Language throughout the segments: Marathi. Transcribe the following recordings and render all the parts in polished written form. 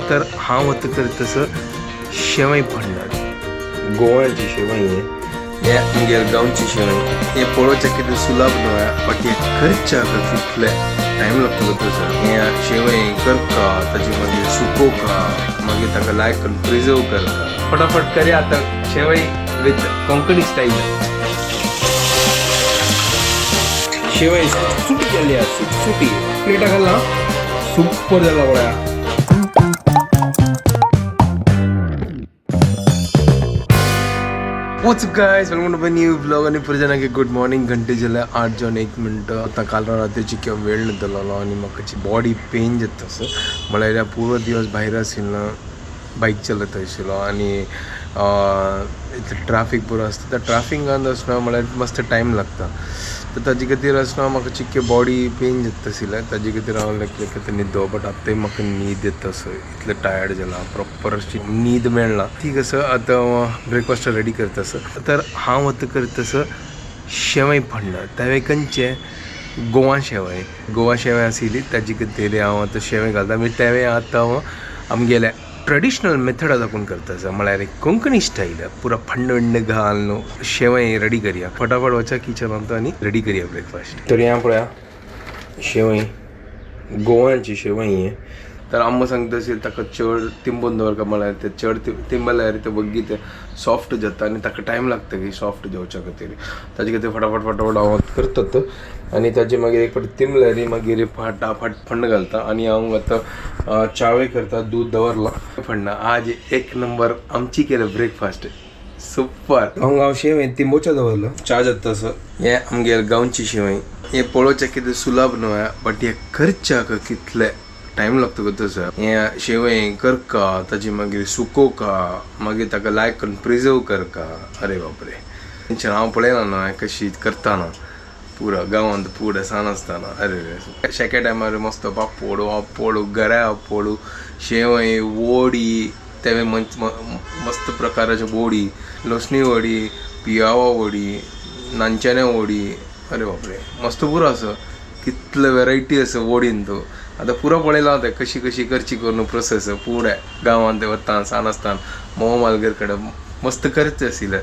तर हांव वता करतसर शेवय पडणार गोव्याची शेवय हे आमगेर गांवची शेवय हे पळोवचें कितें सुलभ न्हय बट हे करच्याक कितले टायम लागता तसर हे शेवय करता ताची मागीर सुकोवका मागीर ताका लायक करून प्रिजर्व करता फटाफट करया आतां शेवय विथ कोंकणी स्टाईल शेवय सुटी केल्ली आसा सुटी प्लेटा घालना सुपर जाला पळया What's up guys, welcome to my new vlog आणि पुरजनाके गुड मॉर्निंग घंटे जाल्यार 8:01 आतां काल रात्रीची किंवा वेळ न्हिदलोलो आनी म्हाका बॉडी पेन जाता असो म्हळ्यार पूर्ण दिवस भायर आशिल्लो बायक चलयत आशिल्लो आनी इतलें ट्राफीक पुरो आसता त्या ट्राफिकान आसना म्हळ्यार मस्त टायम लागता तर ताजे खातीर आसना म्हाका चिक्के बॉडी पेन जाता आशिल्लें ताजे खातीर हांव लायक न्हिदो बट आतांय म्हाका न्हीद येता असो इतलें टायर्ड जाला प्रॉपर अशी न्हीद मेळना ठीक आसा आतां ब्रेकफास्ट रेडी करता आसा तर हांव वता करतसर शेवय पडना तेवे खंयचे गोवा शेवय आशिल्ली ताजे खातीर हांव आतां शेवय घालता मागीर तेवे आतां हांव आमगेल्या ट्रेडिशनल मेथड दाखोवन करता आसा म्हळ्यार कोंकणी स्टाईल पुरा फंड घाल न्हू शेवय रेडी करया फटाफट वचा किचनांत आनी रेडी करया ब्रेकफास्ट तर हांव पळया शेवय गोव्याची शेवय हे तर आम्मा सांगता असेल ताका चड तिंबून दवरता म्हळ्यार ते चड तिंबल्यार ते बग्गी ते सॉफ्ट जाता आनी ताका टायम लागता की सॉफ्ट जेवच्या खातीर ताजे खातीर फटाफट हांव करतात आनी ताजे मागीर एक फावटी तिंबल्यार मागीर फटाफट फंड घालता आनी हांव आतां चावे करता दूद दवरला फंडा आज एक नंबर आमची केलं ब्रेकफास्ट सुपर हांव शेवय तिंबोच्या दवरलो च्या जाता तसो हे आमगेर गांवची शेवय हे पळोवचें कितें सुलभ न्हय बट हे करच्याक कितले टायम लागता गो तसो हे शेवय करका ताची मागीर सुकोवका मागीर ताका लायक करून प्रिजर्व करका अरे बापरे टेंशन हांव पळयना न्हय कशी करतना पुरा गांवांत पुढे सान आसतना अरे शेके टायमार मस्त पापड गऱ्या पापड शेवय वडी तेवे मस्त प्रकाराच्यो वडी लसणी वडी पियावा वडी नांच्याण्या वडी अरे बापरे मस्त पुरो आसा कितले वेरायटी आसा वडीन तो आतां पुरो पळयला हांव कशी करची करून प्रोसेस पुढे गांवांत वता सान आसतना मोव मालगेर कडेन मस्त करचें आशिल्लें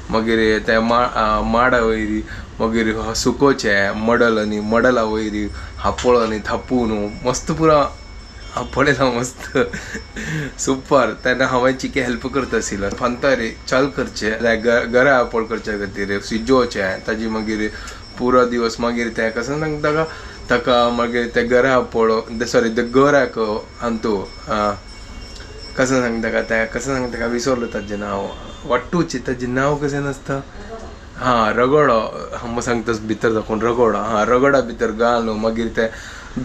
मागीर ते माडा वयरी मागीर सुकोवचे मडला वयरी हापळ आनी थापून मस्त पुरो हांव पळयलां मस्त सुपर तेन्ना हांवें चिके हेल्प करता आशिल्लो फांता रे चाल करचें गरा हापळ करचे खातीर सिजोवचें ताजी मागीर पुरो दिवस मागीर तें कशें सांगता ताका मागीर ते गरा हापळ सॉरी ते गऱ्याक आंतू कशें सांगता तें विसरलो ताजें नांव वाट्टूची ताजें नांव कशें नासता रगडो हांव सांगता भितर दाखोवन रगडा भितर घाल मागीर ते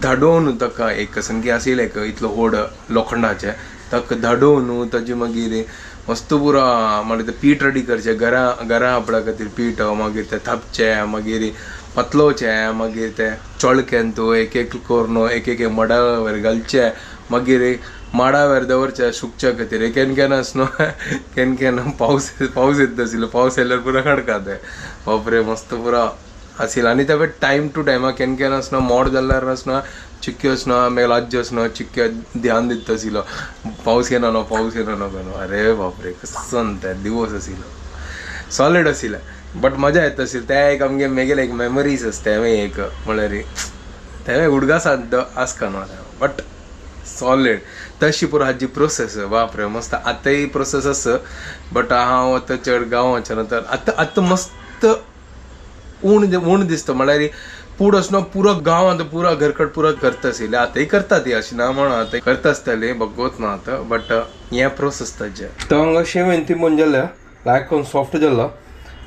धाडोवन ताका एक संगी आशिल्लें एक इतलो व्हड लोखंडाचें ताका धाडोवन ताजे मागीर मस्त पुरो मागीर ते पीठ रेडी करचें गरा हापळा खातीर पीठ मागीर ते थापचें मागीर पतलोवचें मागीर ते चळकेन तूं एक करून एक मडा वयर घालचें मागीर माडा वयर दवरचें सुकच्या खातीर केन्ना आसनो केन्ना पावस येता आशिल्लो पावस येयल्यार पुरो खणका ते बापरे मस्त पुरो आशिल्लो आनी ते टायम टू टायम केन्ना आसना मोड जाल्यार आसना चिक्क्यो आसना मागीर लाज्यो आसना चिक्क्यो ध्यान दिता आशिल्लो पावस येना न्हू अरे बापरे कसन ते दिवस आशिल्लो सॉलिड आशिल्लें बट मजा येता आशिल्ली ते एक आमगे मेगेले एक मेमरीज आसता तेवे एक म्हळ्यार तेवे उडगास आसका न्हू बट सॉलिड तशी पुरो हाजी प्रोसेस बापरे मस्त आतांय प्रोसेस आसा बट हांव आतां चड गांवांच्या नंतर आतां मस्त उण दिसता म्हळ्यार पूड आसना पुरो गांवांत पुरो घरकट पुरो करता आशिल्लें आतांय करता ती अशी ना म्हणून आतां करता आसतली भगवत ना आतां बट हें प्रोसेस ताजें तो हांगा शेवयन ती जाल्या लायक करून सॉफ्ट जाल्लो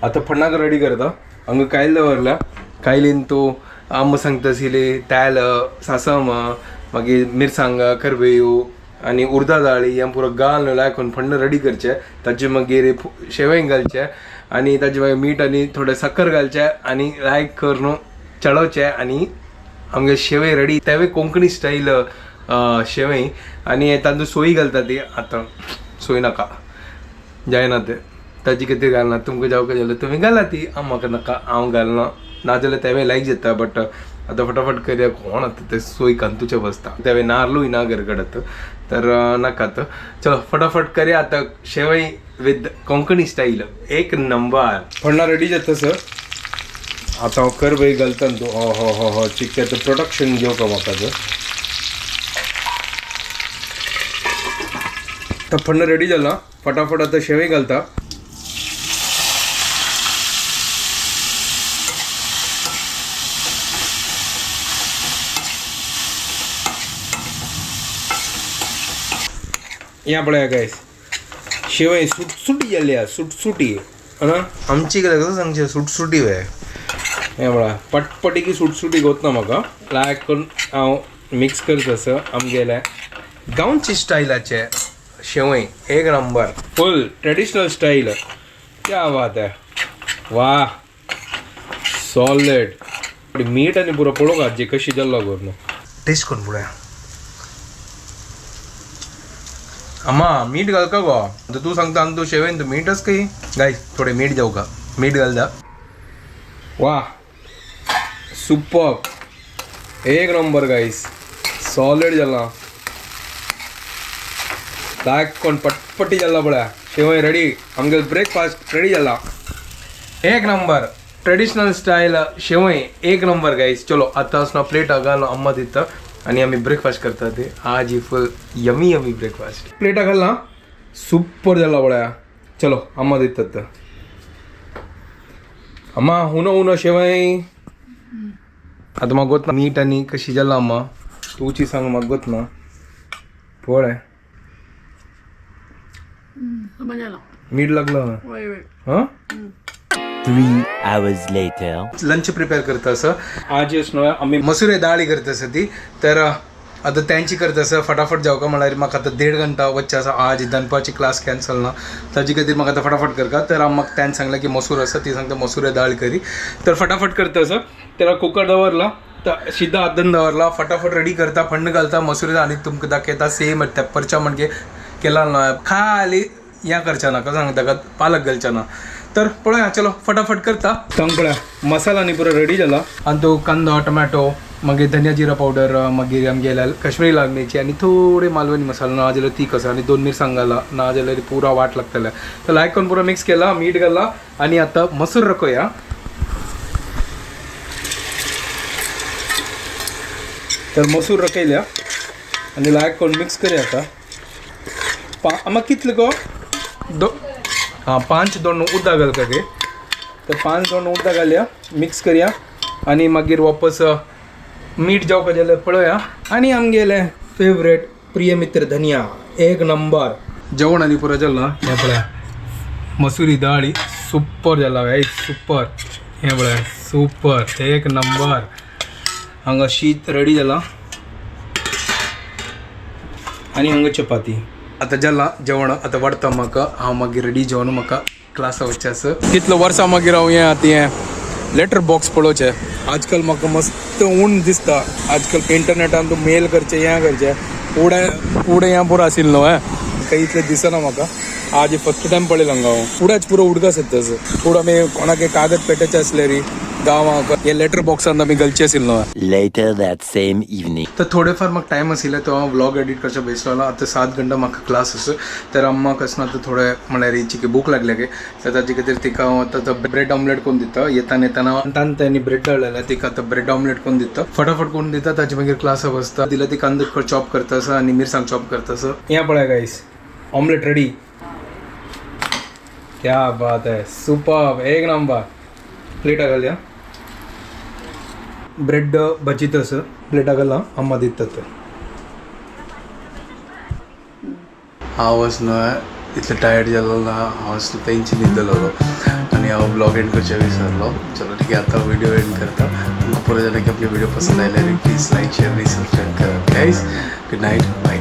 आतां फण्णाक रेडी करता हांगा कायल दवरल्या कायलीन तूं आम्मा सांगता आशिल्ली तेल सासम मागीर मिरसांग करवेयो आनी उर्दा दाळी हें पुरो घाल लायक फंड रेडी करचें ताचे मागीर शेवय घालचें आनी ताजे मागीर मीठ आनी थोडें साखर घालचें आनी लायक करून चळोवचें आनी आमगे शेवय रेडी तेवे कोंकणी स्टाईल शेवय आनी तातूंत सोय घालता ती आतां सोय नाका जायना तें ताजे खातीर घालना तुमकां जावका जाल्यार तुमी घाला ती म्हाका नाका हांव घालना नाजाल्यार तेवे लायक जाता बट आता फटाफट करूया कोण आता ते सोय कांतूच्या बसता त्यावेळी नारलो ना घरकडत तर नाकात चलो फटाफट करूया आता शेवई विथ कोंकणी स्टाईल एक नंबर फडना रेडी जाता सर आता कर बाई घालता तू हो हो हो हो चिक्क्याचं प्रोडक्शन घेऊ का म्हाका तर फडणं रेडी झाला फटाफट आता शेवई घालता या पळया गायस शेवय सुटसुटी जाली सुटसुटी ना आमची कसं सांगचे सुटसुटी वय हे पळा पटपटी की सुटसुटी गोत ना म्हाका लायक करून हांव मिक्स करता असं आमगेल्या गांवची स्टायलाचे शेवय एक नंबर फुल ट्रेडिशनल स्टाईल क्या बात है वाह सॉलिड मीठ आणि पुरो पळो घातची कशी जाल्लो करून टेस्ट करून पळया अम्मा मीठ घाल का गो तर तू सांगता आणि तू शेवेन तर मीठच काही गाईस थोडे मीठ जाऊ का मीठ घाल दा वा सुपर एक नंबर गाईस सॉलिड झाला लायक कोण पटपटी झाला पळ्या शेवय रेडी आमगे ब्रेकफास्ट रेडी झाला एक नंबर ट्रेडिशनल स्टाईल शेवय एक नंबर गाईस चलो आता असं प्लेट घालून अम्मा तिथं आणि आम्ही ब्रेकफास्ट करता ते आज ही फुल यमी यमी ब्रेकफास्ट प्लेटा घालना सुपर झाला पळ्या चलो अम्मा देतात अम्मा उनो शेवय आता मग गोत ना मीठ आणि कशी झाला अम्मा तूची सांग मग गोत ना पळ मीठ लागलं हां 3 hours later. लंच प्रिपेअर करता असं आज आम्ही मसुरे डाळी करता असं ती तर आता त्यांची करता असं फटाफट जाऊ का म्हळ्यार म्हाका आता 1.5 घंटा वच्चे आसा आज दनपारची क्लास कॅन्सल ना ताजी खातीर म्हाका आता फटाफट करता तर म्हाका त्यान सांगला की मसूर आसा ती सांगता मसुरे डाळ करी तर फटाफट करता असं त्याला कुकर दवरला तर सिद्धा आदन दवरला फटाफट रेडी करता फंड घालता मसुरे आणि तुमकां दाखयता सेम तेप्परच्या म्हणजे केला ना खाली या करच्या ना का सांगता का पालक घालच्या ना तर पळया चलो फटाफट करता तांकळ्या मसाला न्ही पुरो रेडी जाला आणि तो कांदो टोमॅटो मागीर धनिया जिरा पावडर मागीर आमगे काश्मीरी लाल मिरची आणि थोडे मालवणी मसाला ना जाल्यार तीख आसा आणि 2 मिरसांग घाला ना जाल्यार पुरा वाट लागतले तर लायक करून पुरो मिक्स केला मीठ घाला आणि आता मसूर रकोया तर मसूर रकयल्या आणि लायक करून मिक्स करूया आता आम्हा कितले गो हाँ 5 दोन उदक घाल का तर 5 दोन उदक घालया मिक्स करया आणि मागीर वापस मीठ जावं जाल्यार पळोवया आणि आमगेले फेवरेट प्रिय मित्र धनिया एक नंबर जेवण आनी पुरो जाल्ला हें पळया मसुरी डाळी सुपर जाला हे सुपर हें पळया सुपर एक नंबर हांगा शीत रेडी जाला आणि हांगा चपाती आता जाला जेवण आता वाडटा म्हाका हांव मागीर रेडी जेवण म्हाका क्लासा वचचें आसा कितलो वर्सां मागीर हांव हें आतां हें लेटर बॉक्स पळोवचें आजकाल म्हाका मस्त ऊण दिसता आजकाल इंटरनेटान तूं मेल करचें हें करचें फुडें हें पुरो आशिल्लो न्हू काही इतलें दिसना म्हाका आज फस्ट टायम पळयलो हांगा हांव फुडेंच पुरो उडकास येता फुडें आमी कोणाक कागद पेटाचें आसले री गांवांक हे लेटर बॉक्सान आमी घालचें आशिल्लो Later that same evening. तर थोडेफार म्हाका टायम आशिल्ले तो हांव व्लॉग एडिट करचें बसलो आतां 7 घंटा म्हाका क्लास आसा तर अम्माक आसना आतां थोडे म्हळ्यार हिची भूक लागल्या गे तर ताजे खातीर तिका हांव आतां ब्रेड ऑमलेट करून दिता येताना तांणी ब्रेड धाडलेले तिका आतां ब्रेड ऑमलेट करून दिता फटाफट करून दिता ताजे मागीर क्लासा बसता दिला ती कांदो चॉप करता आसा आनी मिरसांग चॉप करता आसा हें पळय गायस ऑमलेट रेडी क्या बात है सुपर एक नंबर प्लेटा घालया ब्रेड भजी तसं प्लेटा घाला अम्मा दितात हांव न्हय इतलें टायर्ड जालो ना हांव तेंची न्हिदलो आनी हांव ब्लॉग एंड करचें विसरलो चलो ठीक आहे आता व्हिडिओ एंड करता पुरो जाल्यार की आपली व्हिडिओ पसंद आयल्यार प्लीज लाईक शेअर आणि सबस्क्राईब करा गाईज गुड नाईट बाय